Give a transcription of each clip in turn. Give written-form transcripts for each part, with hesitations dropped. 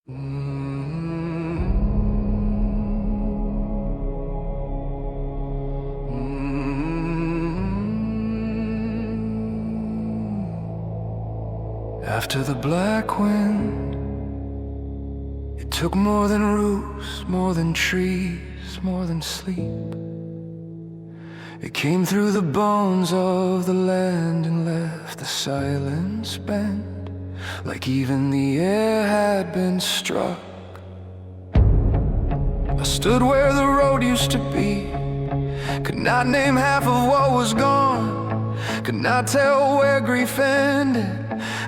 After the black wind, it took more than roofs, more than trees, more than sleep. It came through the bones of the land and left the silence bent, like even the air had been struck. I stood where the road used to be, could not name half of what was gone, could not tell where grief ended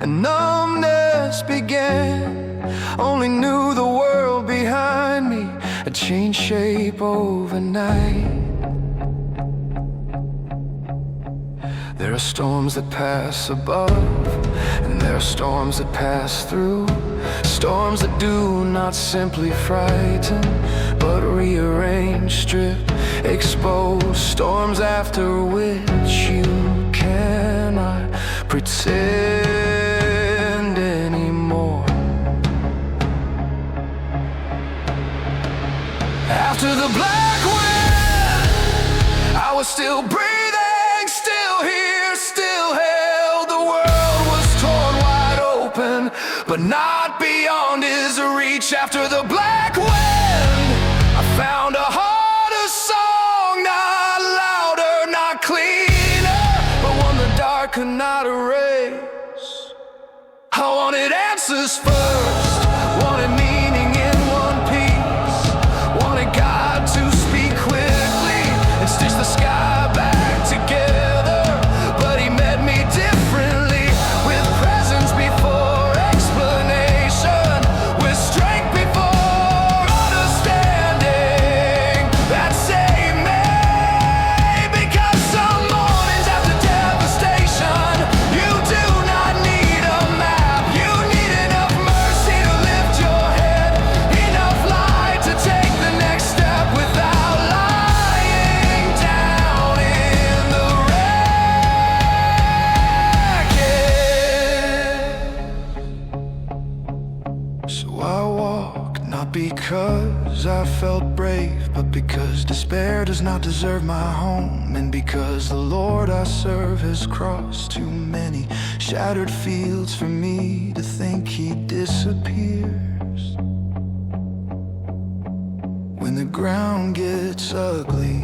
and numbness began. Only knew the world behind me had changed shape overnight. There are storms that pass above, and there are storms that pass through. Storms that do not simply frighten, but rearrange, strip, expose. Storms after which you cannot pretend anymore. After the black wind, I was still breathing, still here, still held. The world was torn wide open, but not beyond his reach. After the black wind, I found a harder song, not louder, not cleaner, but one the dark could not erase. I wanted answers first, wanted meaning in one piece, wanted God to speak quickly and stitch the sky back together. But he met me differently, with presence before explanation, with strength before understanding. That saved me, because some mornings after devastation, you do not need a map. You need enough mercy to lift your head, enough light to take the next step without lying down in the wreckage. So I walked, not because I felt brave, but because despair does not deserve my home, and because the Lord I serve has crossed too many shattered fields for me to think he disappears. When the ground gets ugly,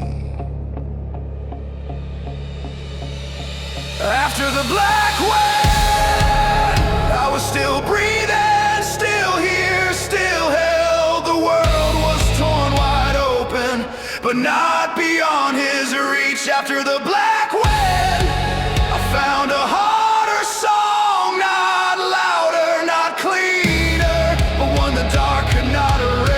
after the black wind, I was still breathing, still here, still held. The world was torn wide open, but not beyond his reach. After the black wind, I found a harder song, not louder, not cleaner, but one the dark could not erase.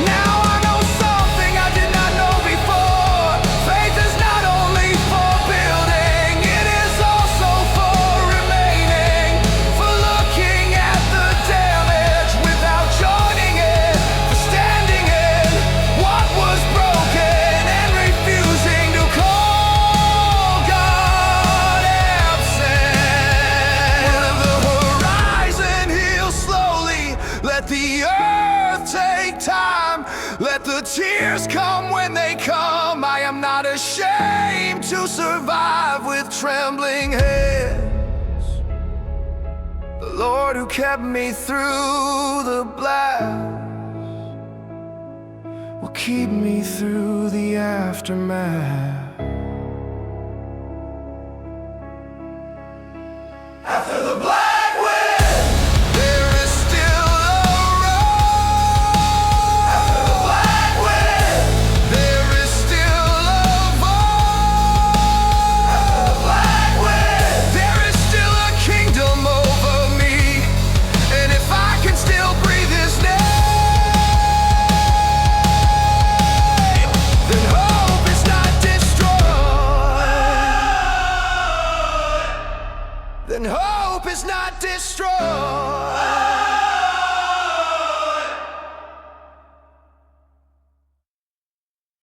Now I know something I did not know before. Faith is not only for building, it is also for remaining, for looking at the damage without joining it, for standing in what was broken and refusing to call God absent. Let the horizon heal slowly, let the earth take time, let the tears come when they come. I am not ashamed to survive with trembling hands. The Lord who kept me through the blast will keep me through the aftermath. After the black wind, there is still a road. After the black wind, there is still a voice. After the black wind, there is still a kingdom over me. And if I can still breathe his name, then is not destroyed.